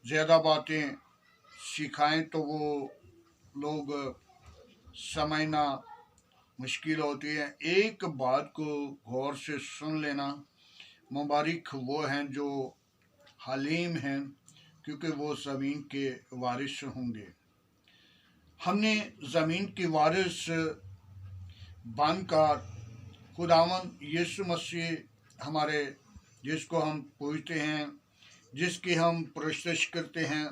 ज़्यादा बातें सिखाएं तो वो लोग समझना मुश्किल होती है। एक बात को गौर से सुन लेना, मुबारक वो हैं जो हलीम हैं, क्योंकि वो ज़मीन के वारिस होंगे। हमने ज़मीन की वारिस बनकर खुदावन यीशु मसीह हमारे, जिसको हम पूजते हैं, जिसकी हम प्रशंसा करते हैं,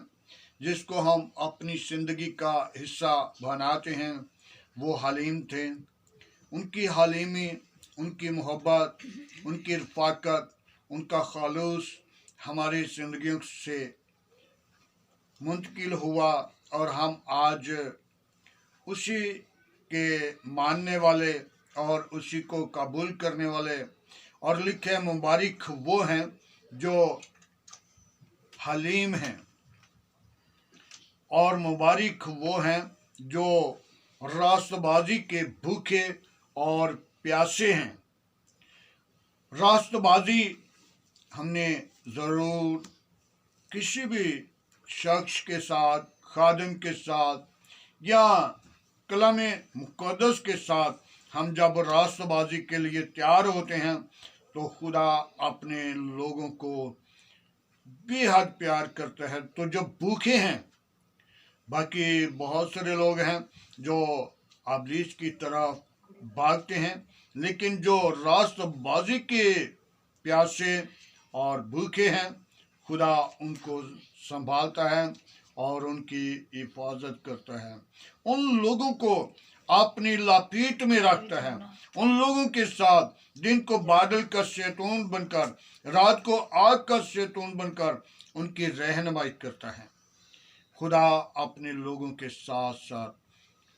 जिसको हम अपनी ज़िंदगी का हिस्सा बनाते हैं, वो हलीम थे। उनकी हलीमी, उनकी मोहब्बत, उनकी रफ़ाकत, उनका खालूस हमारी ज़िंदगियों से मुंतकिल हुआ और हम आज उसी के मानने वाले और उसी को कबूल करने वाले। और लिखे मुबारक वो हैं जो हलीम हैं, और मुबारक वो हैं जो रास्तबाजी के भूखे और प्यासे हैं। रास्तबाजी हमने ज़रूर किसी भी शख्स के साथ, खादिम के साथ या कलाम मुक़द्दस के साथ हम जब रास्तबाजी के लिए तैयार होते हैं तो खुदा अपने लोगों को बेहद प्यार करता है। तो जो भूखे हैं, बाकी बहुत सारे लोग हैं जो इब्लीस की तरफ भागते हैं, लेकिन जो रास्तबाजी के प्यासे और भूखे हैं, खुदा उनको संभालता है और उनकी हिफाजत करता है। उन लोगों को अपनी लपेट में रखता है। उन लोगों के साथ दिन को बादल का शैतान बनकर, रात को आग का शैतान बनकर उनकी रहनुमाई करता है। खुदा अपने लोगों के साथ साथ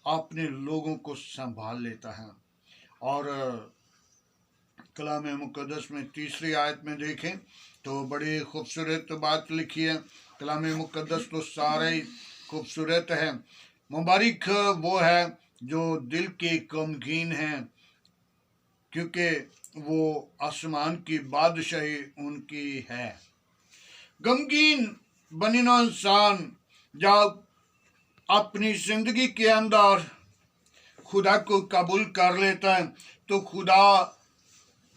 अपने लोगों को संभाल लेता है। और कलाम मुक़द्दस में तीसरी आयत में देखें तो बड़ी खूबसूरत बात लिखी है। कलाम मुक़द्दस तो सारे ही खूबसूरत है। मुबारक वो है जो दिल के गमगीन हैं, क्योंकि वो आसमान की बादशाही उनकी है। गमगीन बनिना इंसान जब अपनी जिंदगी के अंदर खुदा को कबूल कर लेता है तो खुदा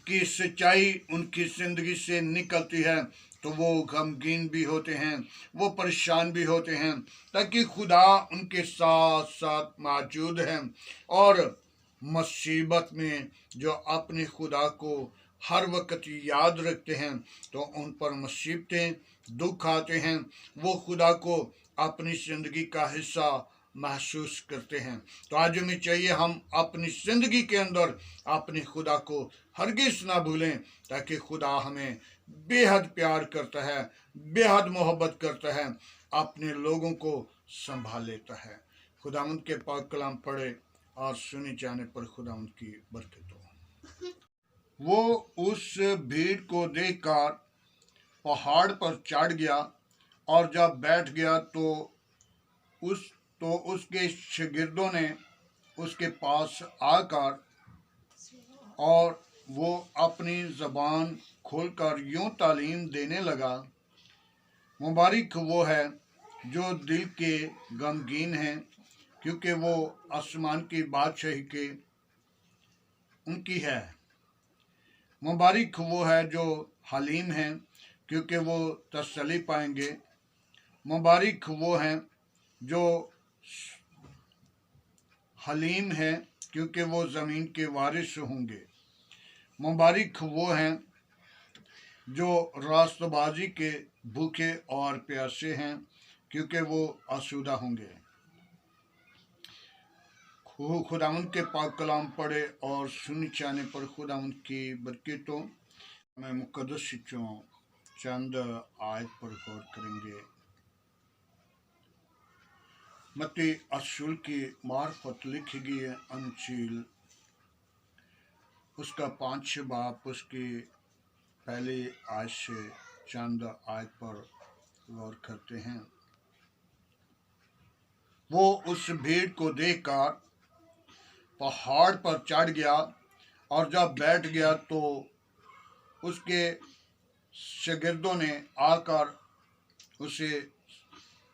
की सच्चाई उनकी जिंदगी से निकलती है, तो वो गमगीन भी होते हैं, वो परेशान भी होते हैं, ताकि खुदा उनके साथ साथ मौजूद है। और मुसीबत में जो अपने खुदा को हर वक्त याद रखते हैं तो उन पर मुसीबतें, दुख आते हैं, वो खुदा को अपनी ज़िंदगी का हिस्सा महसूस करते हैं। तो आज हमें चाहिए हम अपनी ज़िंदगी के अंदर अपने खुदा को हरगिज़ ना भूलें, ताकि खुदा हमें बेहद प्यार करता है, बेहद मोहब्बत करता है, अपने लोगों को संभाल लेता है। खुदा उनके पाक कलाम पढ़े और सुने जाने पर खुदा उनकी बरकत हो। वो उस भीड़ को देखकर पहाड़ पर चढ़ गया और जब बैठ गया तो उसके शागिर्दों ने उसके पास आकर, और वो अपनी ज़बान खोलकर यूं तालीम देने लगा, मुबारक वो है जो दिल के गमगीन हैं, क्योंकि वो आसमान की बादशाही के उनकी है। मुबारक वो है जो हलीम हैं, क्योंकि वो तसल्ली पाएंगे। मुबारक वो हैं जो हलीम है, क्योंकि वो ज़मीन के वारिस होंगे। मुबारक वो हैं जो रास्तबाजी के भूखे और प्यासे हैं, क्योंकि वो आसूदा होंगे। खुदावंद के पाक कलाम पढ़े और सुन जाने पर खुदावंद की बरकतों में मुक़द्दस चंद आयत पर गौर करेंगे। मत्ती रसूल की मार्फत लिखी गई है अंजील, उसका 5 बाब, उसकी पहली आयत से चंद आयत पर गौर करते हैं। वो उस भीड़ को देखकर पहाड़ पर चढ़ गया और जब बैठ गया तो उसके शागिर्दों ने आकर उसे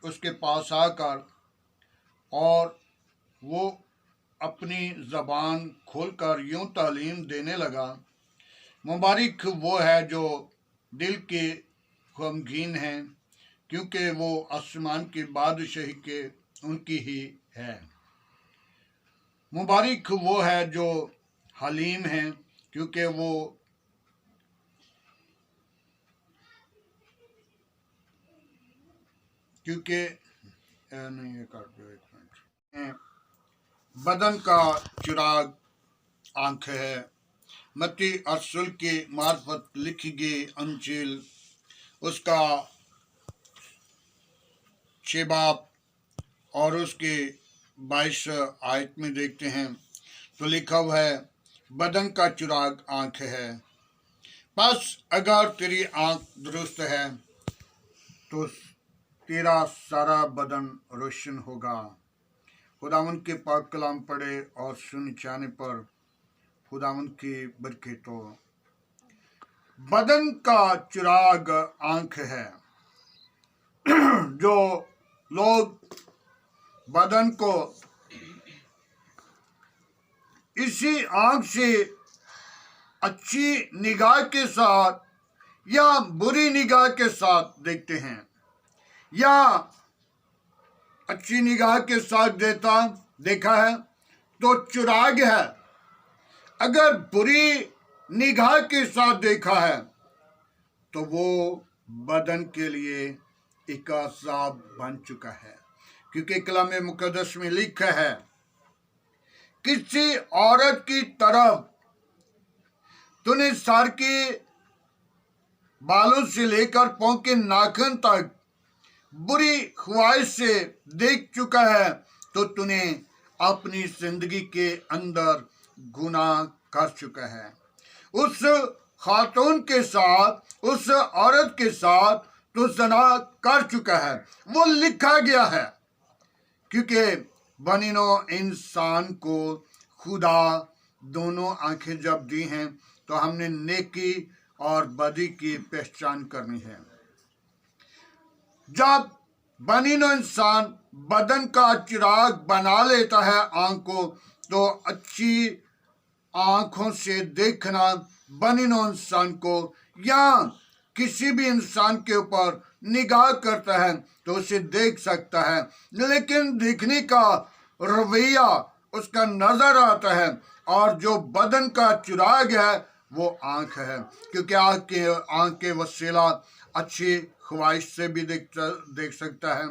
उसके पास आकर और वो अपनी ज़बान खोलकर यूं तालीम देने लगा, मुबारक वो है जो दिल के गमगीन हैं, क्योंकि वो आसमान की बादशाही के उनकी ही है। मुबारक वो है जो हलीम हैं, क्योंकि वो नहीं, ये कर दो एक मिनट। बदन का चिराग आंख है। मत्ती रसूल की मार्फत लिखी गई अंजील उसका 6 बाब और उसके 22 आयत में देखते हैं तो लिखा हुआ है, बदन का चिराग आंख है। बस अगर तेरी आंख दुरुस्त है तो तेरा सारा बदन रोशन होगा। खुदावंद के पाक कलाम पढ़े और सुन जाने पर खुदावंद की बरकतों। बदन का चिराग आंख है। जो लोग बदन को इसी आंख से अच्छी निगाह के साथ या बुरी निगाह के साथ देखते हैं, या अच्छी निगाह के साथ देखा है तो चिराग है। अगर बुरी निगाह के साथ देखा है तो वो बदन के लिए एक अज़ाब बन चुका है, क्योंकि कलाम मुकद्दस में लिखा है, किसी औरत की तरफ तूने सर के बालों से लेकर पांव के नाखून तक बुरी ख्वाहिश से देख चुका है तो तूने अपनी जिंदगी के अंदर गुनाह कर चुका है। उस खातून के साथ, उस औरत के साथ तो ज़ना कर चुका है। वो लिखा गया है, क्योंकि बनिनो इंसान को खुदा दोनों आंखें जब दी हैं तो हमने नेकी और बदी की पहचान करनी है। जब बनिनो इंसान बदन का चिराग बना लेता है आंख को, तो अच्छी आंखों से देखना बनिनो इंसान को या किसी भी इंसान के ऊपर निगाह करता है तो उसे देख सकता है, लेकिन देखने का रवैया उसका नजर आता है। और जो बदन का चिराग है वो आंख है, क्योंकि आंख के वसीला अच्छी ख्वाहिश से भी देख सकता है,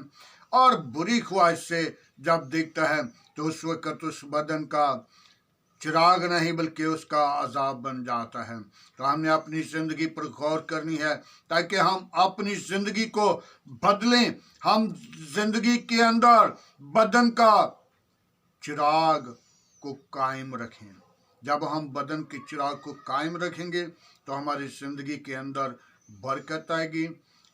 और बुरी ख्वाहिश से जब देखता है तो उस वक़्त उस बदन का चिराग नहीं बल्कि उसका अजाब बन जाता है। तो हमने अपनी ज़िंदगी पर गौर करनी है ताकि हम अपनी ज़िंदगी को बदलें, हम ज़िंदगी के अंदर बदन का चिराग को कायम रखें। जब हम बदन के चिराग को कायम रखेंगे तो हमारी ज़िंदगी के अंदर बरकत आएगी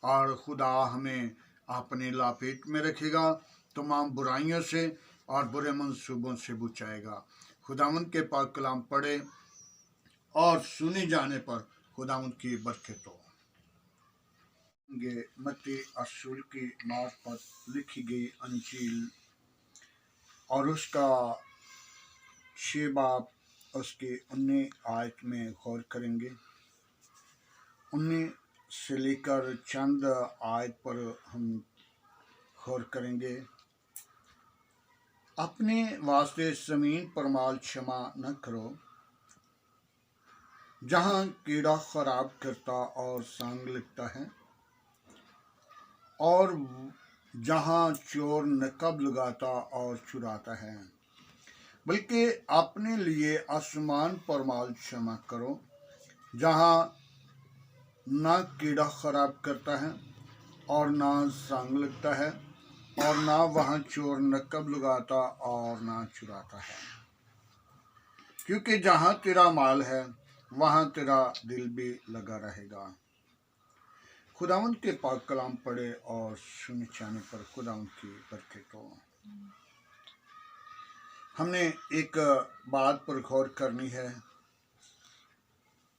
और खुदा हमें अपने लापेट में रखेगा, तमाम बुराइयों से और बुरे मंसूबों से बचाएगा। खुदावंद के पाक कलाम पढ़े और सुने जाने पर खुदावंद की बरकत हो। मत्ती रसूल की मार्फत लिखी गई अंजील और उसका 6 बाब उसके 19 आयत में गौर करेंगे। 19 से लेकर चंद आयत पर हम गौर करेंगे। अपने वास्ते ज़मीन पर माल क्षमा न करो, जहाँ कीड़ा खराब करता और सांग लगता है, और जहाँ चोर नकब लगाता और चुराता है, बल्कि अपने लिए आसमान पर माल क्षमा करो, जहाँ ना कीड़ा खराब करता है और ना सांग लगता है, और ना वहाँ चोर नकब लगाता और ना चुराता है। क्योंकि जहाँ तेरा माल है वहाँ तेरा दिल भी लगा रहेगा। खुदावंद के पाक कलाम पढ़े और सुने जाने पर खुदावंद की बरकत हो। हमने एक बात पर गौर करनी है,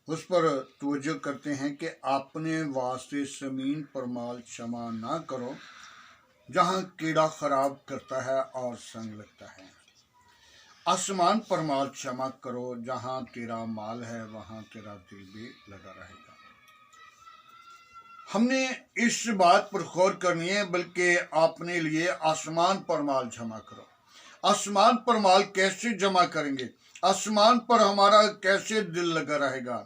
उस पर तवज्जो करते हैं कि अपने वास्ते ज़मीन पर माल क्षमा ना करो, जहाँ कीड़ा खराब करता है और संग लगता है। आसमान पर माल क्षमा करो, जहाँ तेरा माल है वहाँ तेरा दिल भी लगा रहेगा। हमने इस बात पर गौर करनी है, बल्कि अपने लिए आसमान पर माल जमा करो। आसमान पर माल कैसे जमा करेंगे? आसमान पर हमारा कैसे दिल लगा रहेगा?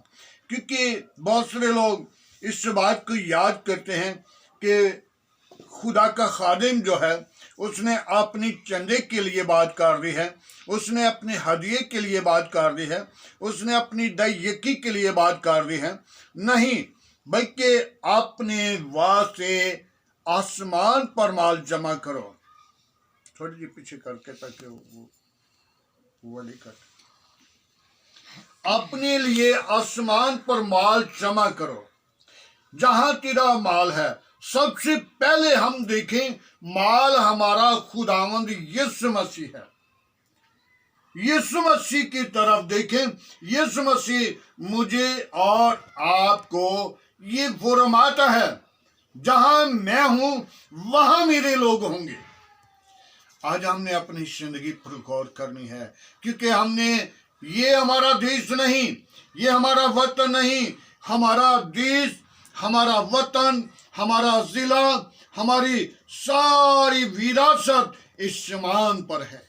क्योंकि बहुत सारे लोग इस बात को याद करते हैं कि खुदा का खादिम जो है उसने अपनी चंदे के लिए बात कर दी है, उसने अपने हदिये के लिए बात कर दी है, उसने अपनी दयकी के लिए बात कर दी है। नहीं, बल्कि अपने वास्ते आसमान पर माल जमा करो। थोड़ी जी पीछे करके ताकि वो वाली कर। अपने लिए आसमान पर माल जमा करो, जहां तेरा माल है। सबसे पहले हम देखें, माल हमारा खुदावंद यीशु मसीह है। यीशु मसीह की तरफ देखें। यीशु मसीह मुझे और आपको ये फरमाता है, जहां मैं हूं वहां मेरे लोग होंगे। आज हमने अपनी जिंदगी पर गौर करनी है, क्योंकि हमने ये हमारा देश नहीं, ये हमारा वतन नहीं, हमारा देश, हमारा वतन, हमारा जिला, हमारी सारी विरासत इस आसमान पर है।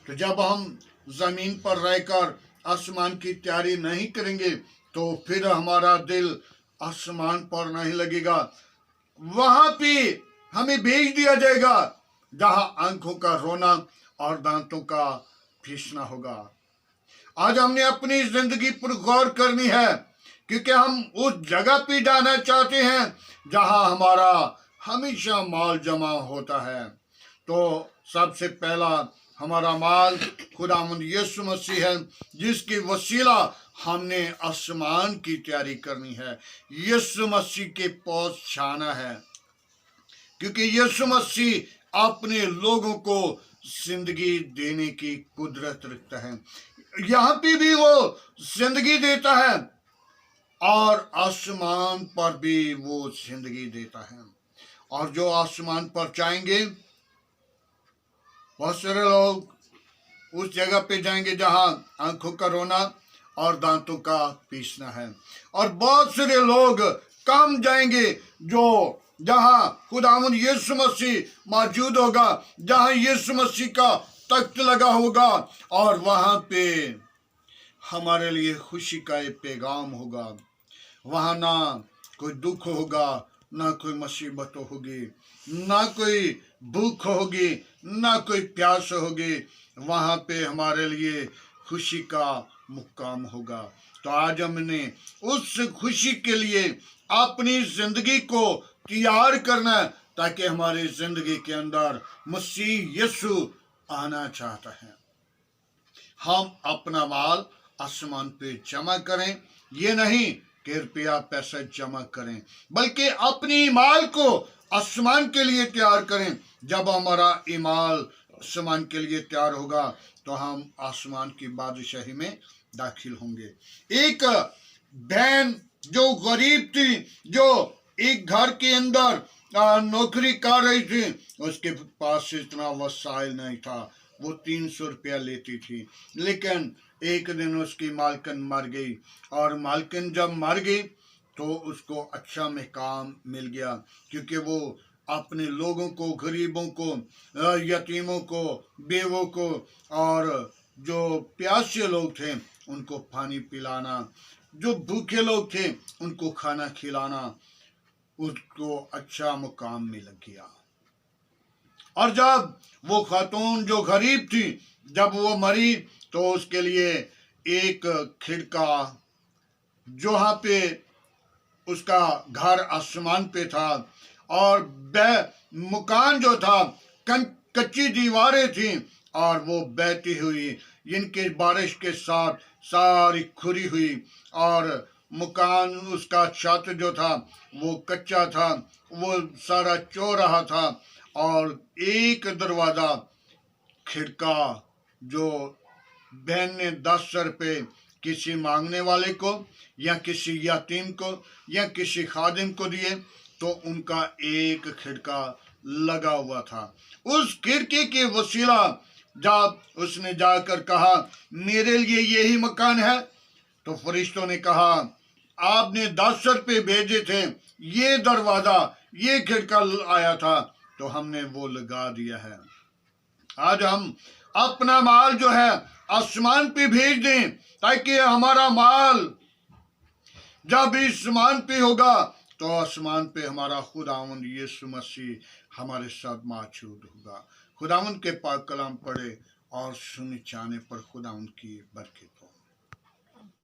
तो जब हम जमीन पर रहकर आसमान की तैयारी नहीं करेंगे तो फिर हमारा दिल आसमान पर नहीं लगेगा। वहां पे हमें भेज दिया जाएगा जहां आंखों का रोना और दांतों का पीसना होगा। आज हमने अपनी जिंदगी पर गौर करनी है, क्योंकि हम उस जगह पे जाना चाहते हैं जहां हमारा हमेशा माल जमा होता है। तो सबसे पहला हमारा माल खुदावंद यीशु मसीह है, जिसकी वसीला हमने आसमान की तैयारी करनी है। यीशु मसीह के पास जाना है, क्योंकि यीशु मसीह अपने लोगों को जिंदगी देने की कुदरत रखता है। यहाँ पे भी वो जिंदगी देता है और आसमान पर भी वो जिंदगी देता है। और जो आसमान पर जाएंगे, बहुत सारे लोग उस जगह पे जाएंगे जहां आंखों का रोना और दांतों का पीसना है। और बहुत सारे लोग कम जाएंगे जो जहां खुदावंद यीशु मसीह मौजूद होगा, जहां यीशु मसीह का तख्त लगा होगा, और वहां पे हमारे लिए खुशी का एक पैगाम होगा। वहां ना कोई दुख होगा, ना कोई मुसीबत होगी, ना कोई भूख होगी, ना कोई प्यास होगी। वहां पे हमारे लिए खुशी का मुकाम होगा। तो आज हमने उस खुशी के लिए अपनी जिंदगी को तैयार करना है, ताकि हमारी जिंदगी के अंदर मसीह यीशु आना चाहता है। हम अपना माल आसमान पे जमा करें, ये नहीं कि रुपया पैसा जमा करें, बल्कि अपनी माल को आसमान के लिए तैयार करें। जब हमारा ईमाल आसमान के लिए तैयार होगा तो हम आसमान की बादशाही में दाखिल होंगे। एक बहन जो गरीब थी, जो एक घर के अंदर नौकरी कर रही थी, उसके पास इतना वसाइल नहीं था। वो 300 रुपया लेती थी, लेकिन एक दिन उसकी मालकिन मर गई, और मालकिन जब मर गई तो उसको अच्छा में काम मिल गया, क्योंकि वो अपने लोगों को, गरीबों को, यतीमों को, बेवों को और जो प्यासे लोग थे उनको पानी पिलाना, जो भूखे लोग थे उनको खाना खिलाना, उसको अच्छा मुकाम मिल गया। और जब वो खातून जो गरीब थी, जब वो मरी तो उसके लिए एक खिड़का, जहाँ पे उसका घर आसमान पे था, और मकान जो था कच्ची दीवारें थी और वो बहती हुई, जिनके बारिश के साथ सारी खुरी हुई, और मकान उसका छत जो था वो कच्चा था, वो सारा चो रहा था। और एक दरवाजा खिड़का जो बहन ने 10 रुपये किसी मांगने वाले को या किसी यतीम को या किसी खादिम को दिए, तो उनका एक खिड़का लगा हुआ था। उस खिड़की के वसीला जब उसने जाकर कहा मेरे लिए यही मकान है, तो फरिश्तों ने कहा आपने 10 रुपये भेजे थे, ये दरवाजा ये खिड़का आया था, तो हमने वो लगा दिया है। आज हम अपना माल जो है आसमान पे भेज दें, ताकि हमारा माल जब आसमान पे होगा तो आसमान पे हमारा खुदावंद यीशु मसीह हमारे साथ मौजूद होगा। खुदावंद के पाक कलाम पढ़े और सुने जाने पर खुदावंद की बरकत।